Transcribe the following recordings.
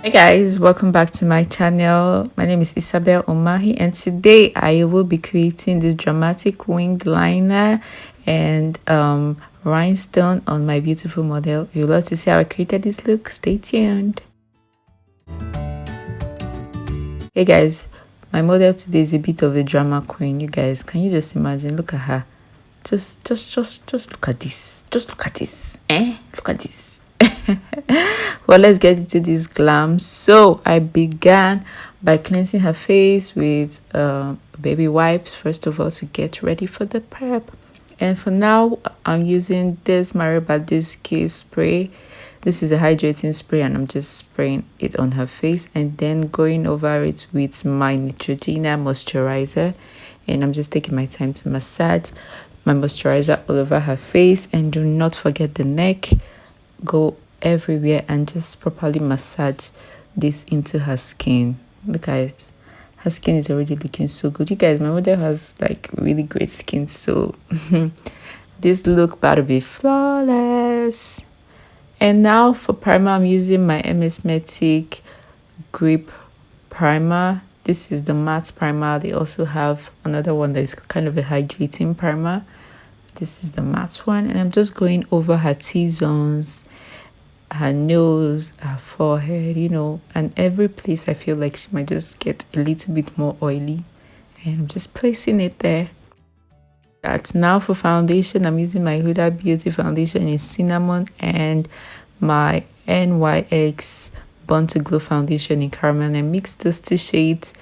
Hi guys, welcome back to my channel. My name is Isabel Omahi and today I will be creating this dramatic winged liner and rhinestone on my beautiful model. If you'd love to see how I created this look, stay tuned. Hey guys, my model today is a bit of a drama queen. You guys, can you just imagine? Look at her. Just look at this. Just look at this. Look at this. Well, let's get into this glam. So I began by cleansing her face with baby wipes first of all to get ready for the prep. And for now, I'm using this baduscue spray. This is a hydrating spray and I'm just spraying it on her face and then going over it with my Neutrogena moisturizer. And I'm just taking my time to massage my moisturizer all over her face. And do not forget the neck. Go everywhere and just properly massage this into her skin. Look at it. Her skin is already looking so good. You guys, my model has like really great skin, so this look about to be flawless. And now for primer, I'm using my Matic Grip Primer. This is the matte primer. They also have another one that is kind of a hydrating primer. This is the matte one, and I'm just going over her T-zones, her nose, her forehead, and every place I feel like she might just get a little bit more oily, and I'm just placing it there. That's now for foundation. I'm using my Huda Beauty foundation in cinnamon and my NYX Born to Glow foundation in caramel, and I mixed those two shades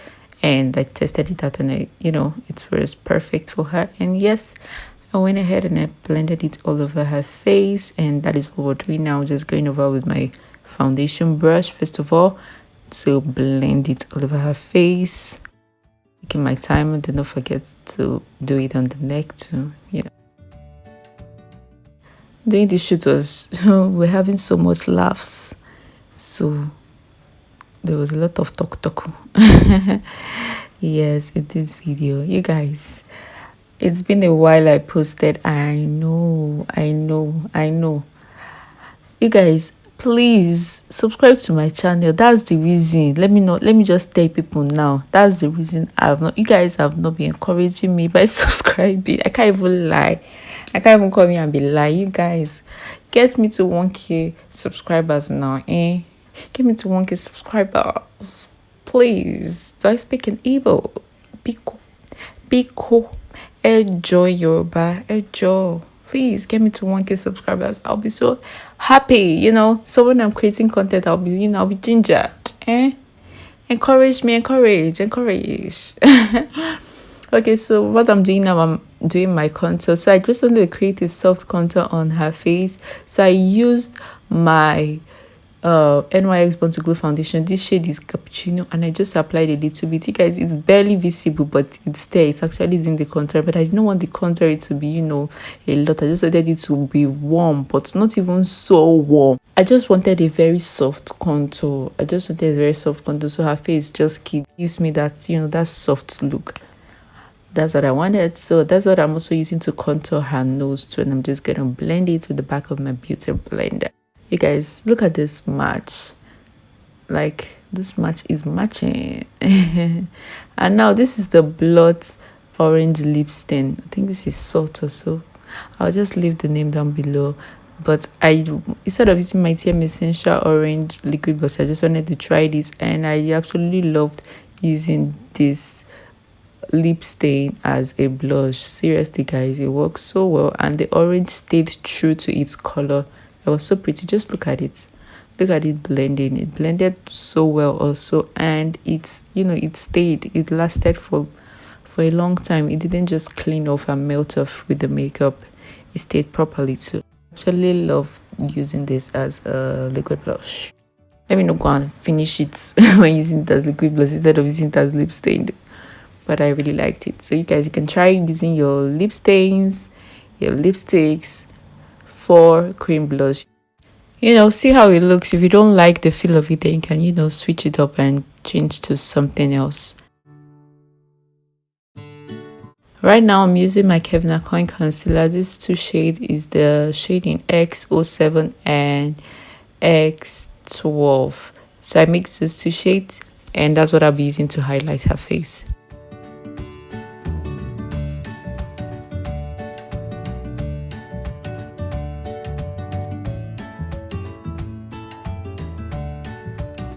and I tested it out, and it was perfect for her. And yes, I went ahead and I blended it all over her face, and that is what we're doing now. Just going over with my foundation brush first of all to blend it all over her face. Taking my time, and do not forget to do it on the neck too. Doing the shoot was we're having so much laughs, so there was a lot of talk. Yes, in this video, you guys. It's been a while I posted. I know. You guys, please subscribe to my channel. That's the reason. Let me just tell people now. That's the reason you guys have not been encouraging me by subscribing. I can't even lie. I can't even come here and be lying. You guys, get me to 1K subscribers now, Get me to 1K subscribers, please. Do I speak in Igbo? Biko. Enjoy Yoruba. Enjoy. Please get me to 1K subscribers. I'll be so happy. So when I'm creating content, I'll be ginger. Encourage me. Encourage. Okay, so what I'm doing now, I'm doing my contour. So I just wanted to create a soft contour on her face. So I used my NYX Born to Glow foundation. This shade is Cappuccino, and I just applied a little bit. You guys, it's barely visible, but it's there. It's actually in the contour, but I didn't want the contour to be a lot. I just wanted it to be warm, but not even so warm. I just wanted a very soft contour. So her face just gives me that that soft look. That's what I wanted. So that's what I'm also using to contour her nose too, and I'm just gonna blend it with the back of my beauty blender. You guys, look at this match. Like, this match is matching. And now this is the Blot orange lip stain. I think this is salt or so. I'll just leave the name down below. But instead of using my TM Essential Orange Liquid Blush, I just wanted to try this, and I absolutely loved using this lip stain as a blush. Seriously guys, it works so well, and the orange stayed true to its color. It was so pretty. Just look at it blending. It blended so well also, and it stayed. It lasted for a long time. It didn't just clean off and melt off with the makeup. It stayed properly too. I actually love using this as a liquid blush. Let me not go and finish it when using it as liquid blush instead of using it as lip stain, but I really liked it. So you guys, you can try using your lip stains, your lipsticks for cream blush. See how it looks. If you don't like the feel of it, then you can switch it up and change to something else. Right now I'm using my Kevin Aucoin concealer. This two shade is the shade in X07 and X12. So I mixed those two shades, and that's what I'll be using to highlight her face.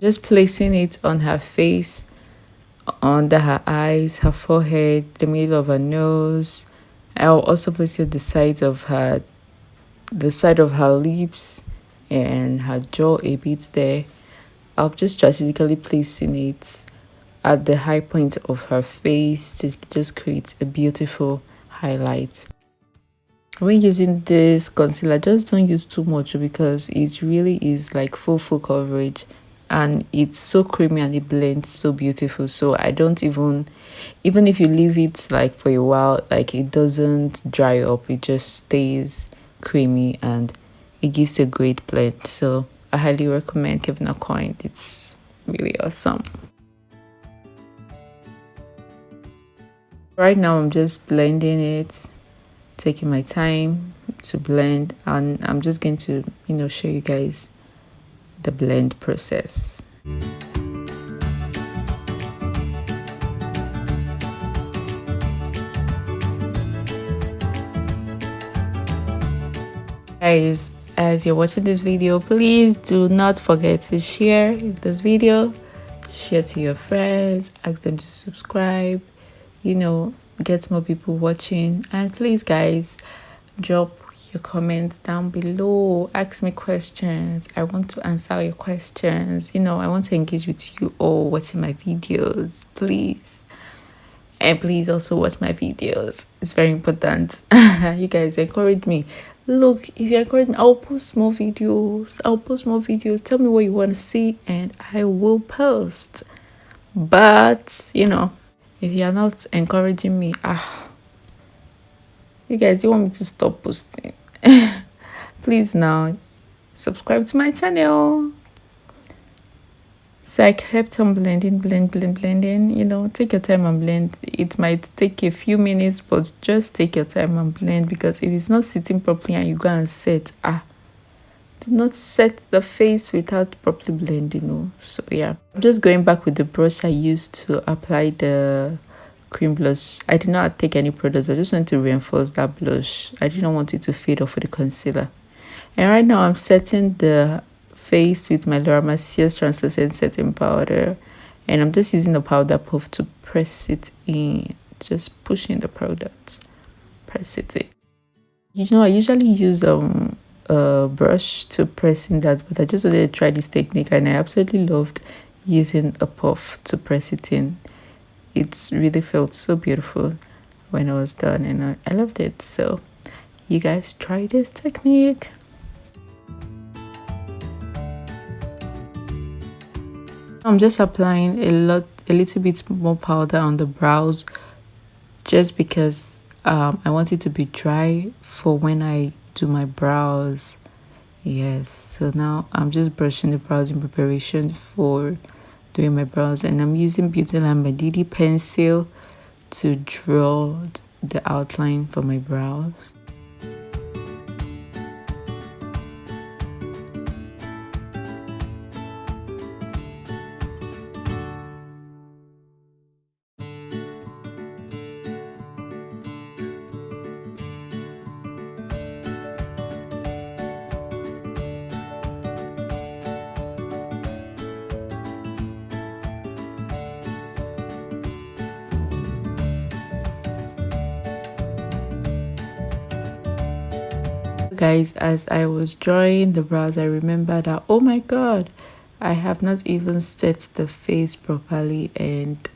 Just placing it on her face, under her eyes, her forehead, the middle of her nose. I'll also place it the side of her lips and her jaw a bit there. I'll just strategically placing it at the high point of her face to just create a beautiful highlight. When using this concealer, just don't use too much because it really is like full coverage, and it's so creamy and it blends so beautiful. So I don't even if you leave it like for a while, like it doesn't dry up, it just stays creamy and it gives a great blend. So I highly recommend Kevin Aucoin. It's really awesome. Right now I'm just blending it, taking my time to blend, and I'm just going to show you guys the blend process. Guys, as you're watching this video, please do not forget to share this video, share to your friends, ask them to subscribe, get more people watching. And please guys, drop your comments down below, ask me questions. I want to answer your questions. I want to engage with you all watching my videos, please. And please also watch my videos, it's very important. You guys encourage me. Look, if you encourage me, I'll post more videos. Tell me what you want to see and I will post. But if you're not encouraging me, you guys, you want me to stop posting? Please now subscribe to my channel. So I kept on blending. Take your time and blend. It might take a few minutes, but just take your time and blend, because if it's not sitting properly and you go and set, do not set the face without properly blending. So yeah, I'm just going back with the brush I used to apply the cream blush. I did not take any products. I just wanted to reinforce that blush. I did not want it to fade off with the concealer. And right now I'm setting the face with my mercier translucent setting powder, and I'm just using the powder puff to press it in, just pushing the product, press it in. I usually use a brush to press in that, but I just wanted to try this technique, and I absolutely loved using a puff to press it in. It really felt so beautiful when I was done, and I loved it. So you guys try this technique. I'm just applying a little bit more powder on the brows, just because I want it to be dry for when I do my brows. Yes, so now I'm just brushing the brows in preparation for doing my brows, and I'm using Beautylinebydidi pencil to draw the outline for my brows. Guys, as I was drawing the brows, I remembered that, oh my god, I have not even set the face properly, and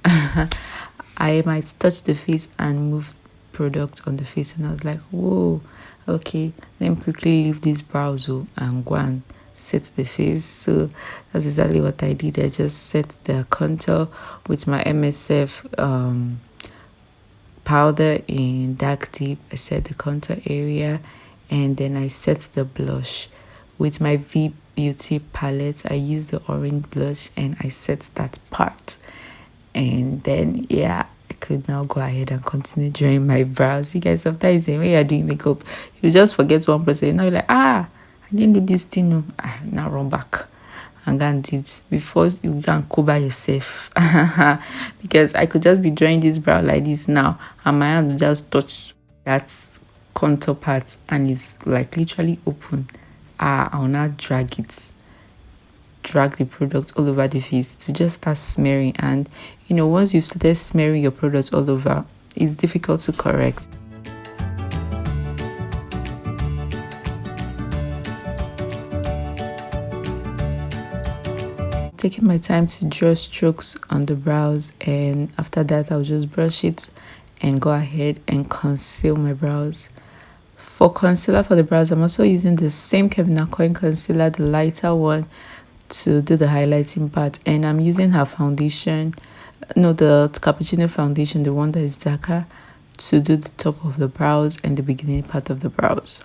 I might touch the face and move product on the face, and I was like, whoa, okay, let me quickly leave these brows and go and set the face. So that's exactly what I did. I just set the contour with my MSF powder in dark deep. I set the contour area, and then I set the blush with my V Beauty palette. I used the orange blush and I set that part, and then yeah, I could now go ahead and continue drawing my brows. You guys, sometimes when you're doing makeup, you just forget one process. Now you're like, I didn't do this thing. Now run back and go and do it before you go and cover yourself. Because I could just be drawing this brow like this now, and my hand will just touch that contour part and it's like literally open. I'll not drag the product all over the face to just start smearing. And once you've started smearing your product all over, it's difficult to correct. Taking my time to draw strokes on the brows, and after that I'll just brush it and go ahead and conceal my brows. For concealer for the brows, I'm also using the same Kevin Aucoin concealer, the lighter one, to do the highlighting part. And I'm using her foundation, the cappuccino foundation, the one that is darker, to do the top of the brows and the beginning part of the brows.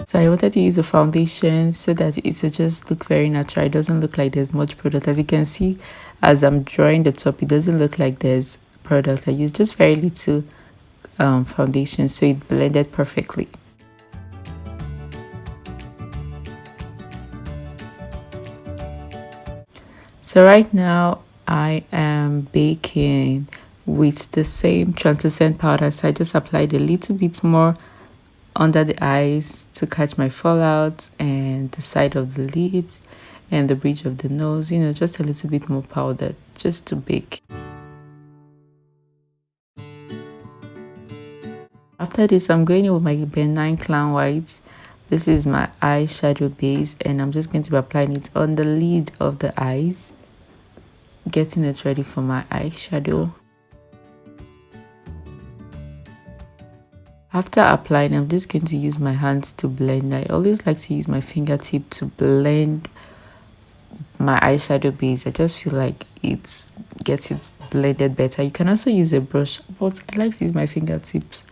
So I wanted to use the foundation so that it will just look very natural. It doesn't look like there's much product. As you can see, as I'm drawing the top, it doesn't look like there's product. I used just very little foundation, so it blended perfectly. So right now I am baking with the same translucent powder. So I just applied a little bit more under the eyes to catch my fallout, and the side of the lips and the bridge of the nose, just a little bit more powder just to bake. After this, I'm going in with my Bennye Clown White. This is my eyeshadow base, and I'm just going to be applying it on the lid of the eyes, getting it ready for my eyeshadow. After applying, I'm just going to use my hands to blend. I always like to use my fingertip to blend my eyeshadow base. I just feel like it gets it blended better. You can also use a brush, but I like to use my fingertips.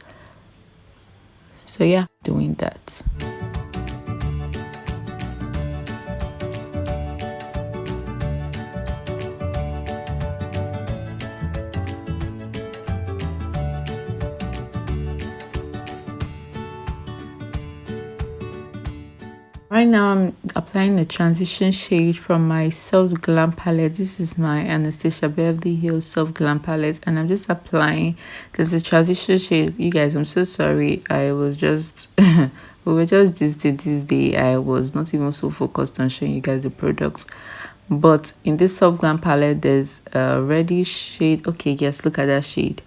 So yeah, doing that. Right now, I'm applying the transition shade from my Soft Glam palette. This is my Anastasia Beverly Hills Soft Glam palette, and I'm just applying because the transition shade. You guys, I'm so sorry. I was just we were just this day. I was not even so focused on showing you guys the products. But in this Soft Glam palette, there's a reddish shade. Okay, yes, look at that shade.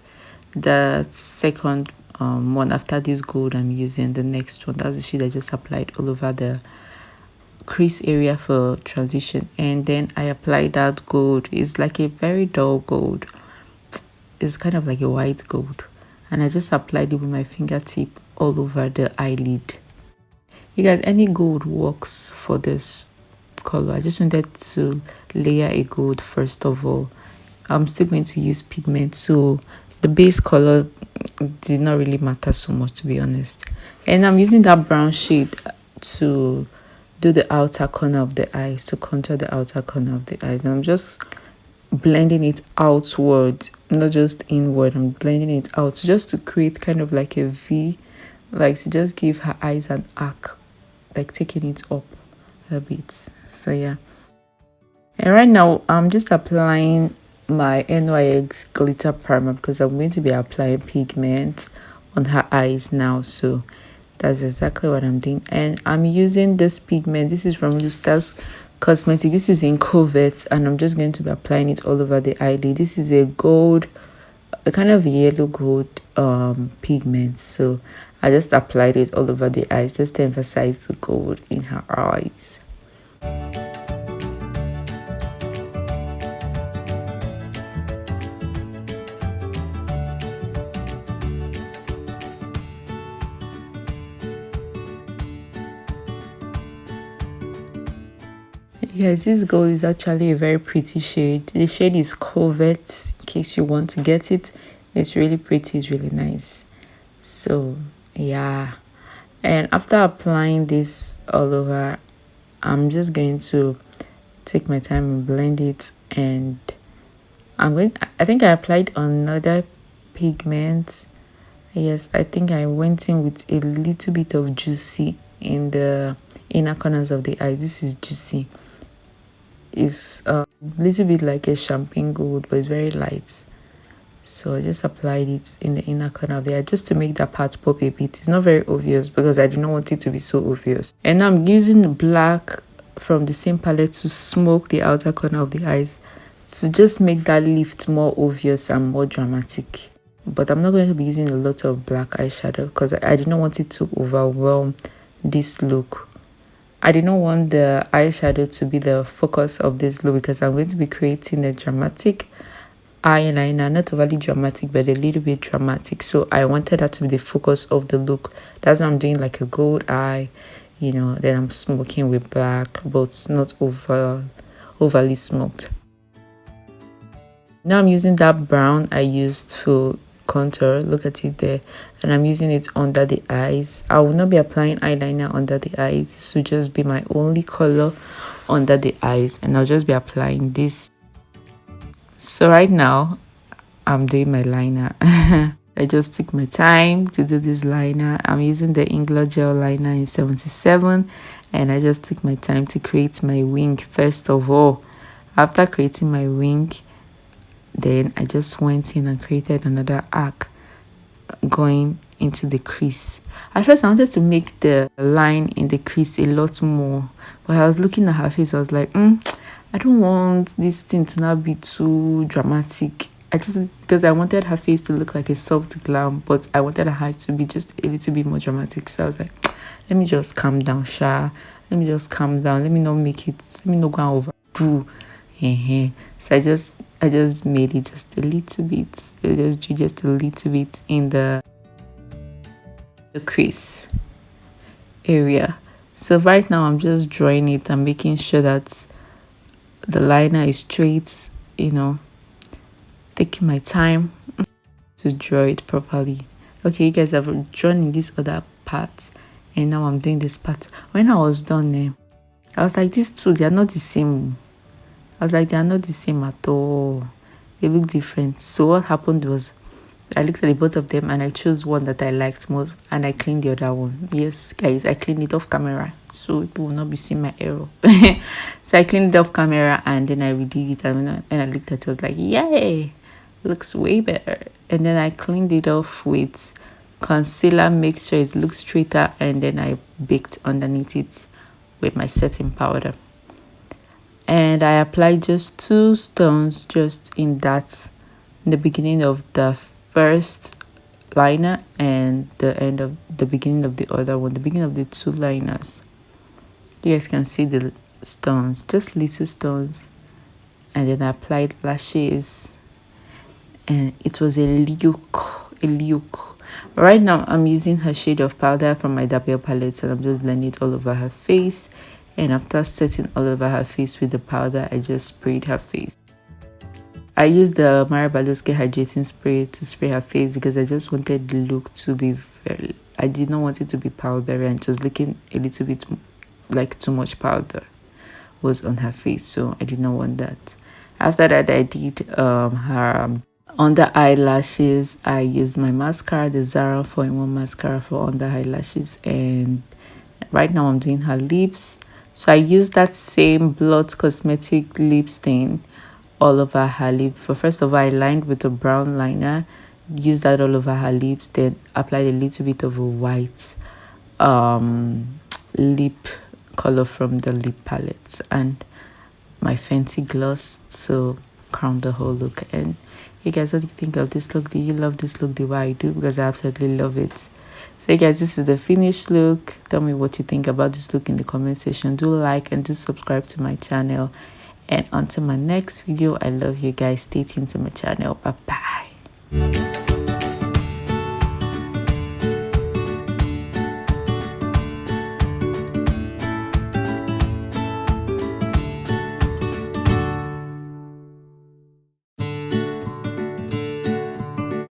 The second one after this gold I'm using, the next one, that's the shade I just applied all over the crease area for transition. And then I applied that gold. It's like a very dull gold. It's kind of like a white gold, and I just applied it with my fingertip all over the eyelid. You guys, any gold works for this color. I just wanted to layer a gold first of all. I'm still going to use pigment, so the base color did not really matter so much, to be honest. And I'm using that brown shade to do the outer corner of the eyes, to contour the outer corner of the eyes. And I'm just blending it outward, not just inward. I'm blending it out just to create kind of like a V, like to just give her eyes an arc, like taking it up a bit. So yeah. And right now I'm just applying my NYX glitter primer because I'm going to be applying pigment on her eyes now. So that's exactly what I'm doing. And I'm using this pigment. This is from Luztaz Cosmetic. This is in Covert, and I'm just going to be applying it all over the eyelid. This is a gold, a kind of yellow gold pigment. So I just applied it all over the eyes just to emphasize the gold in her eyes. Yes, this gold is actually a very pretty shade. The shade is Covert, in case you want to get it. It's really pretty, it's really nice. So yeah, and after applying this all over, I'm just going to take my time and blend it and I think I applied another pigment. Yes, I think I went in with a little bit of juicy in the inner corners of the eye. This is juicy. It's a little bit like a champagne gold, but it's very light. So I just applied it in the inner corner of the eye just to make that part pop a bit. It's not very obvious because I do not want it to be so obvious. And now I'm using black from the same palette to smoke the outer corner of the eyes to just make that lift more obvious and more dramatic. But I'm not going to be using a lot of black eyeshadow because I did not want it to overwhelm this look. I did not want the eyeshadow to be the focus of this look because I'm going to be creating a dramatic eyeliner, not overly dramatic but a little bit dramatic. So I wanted that to be the focus of the look. That's why I'm doing like a gold eye, you know, then I'm smoking with black, but not overly smoked. Now I'm using that brown I used for contour. Look at it there, and I'm using it under the eyes. I will not be applying eyeliner under the eyes. This will just be my only color under the eyes, and I'll just be applying this. So right now I'm doing my liner. I just took my time to do this liner. I'm using the Inglot gel liner in 77, and I just took my time to create my wing first of all. After creating my wing, then I just went in and created another arc going into the crease. At first I wanted to make the line in the crease a lot more, but I was looking at her face. I was like, I don't want this thing to not be too dramatic. Because I wanted her face to look like a soft glam, but I wanted her eyes to be just a little bit more dramatic. So I was like, let me just calm down, Sha. Let me just calm down. Let me not make it. Let me not go and overdo. So I just made it just a little bit. I just drew just a little bit in the crease area. So right now I'm just drawing it and making sure that the liner is straight, you know, taking my time to draw it properly. Okay, you guys, have drawn in this other part, and now I'm doing this part. When I was done, I was like, these two, they are not the same. I was like, they are not the same at all. They look different. So what happened was, I looked at the both of them and I chose one that I liked more, and I cleaned the other one. Yes, guys, I cleaned it off camera so people will not be seeing my error. So I cleaned it off camera and then I redid it, and when I looked at it, I was like, yay, looks way better. And then I cleaned it off with concealer, make sure it looks straighter, and then I baked underneath it with my setting powder. And I applied just 2 stones just in the beginning of the first liner and the beginning of the other one, the beginning of the 2 liners. You guys can see the stones, just little stones. And then I applied lashes, and it was a look. Right now I'm using her shade of powder from my Dabel palette, and I'm just blending it all over her face. And after setting all over her face with the powder, I just sprayed her face. I used the baduscue hydrating spray to spray her face because I just wanted the look to be I did not want it to be powdery and just looking a little bit like too much powder was on her face, so I did not want that. After that, I did her under eyelashes. I used my mascara, the Zara 4-in-1 mascara for under eyelashes, and right now I'm doing her lips. So I used that same Blot cosmetic lip stain all over her lip. First of all, I lined with a brown liner, used that all over her lips, then applied a little bit of a white lip color from the lip palette and my Fenty gloss to crown the whole look. And you guys, what do you think of this look? Do you love this look the way I do? Because I absolutely love it. So guys, this is the finished look. Tell me what you think about this look in the comment section. Do like and do subscribe to my channel, and until my next video, I love you guys. Stay tuned to my channel. Bye bye.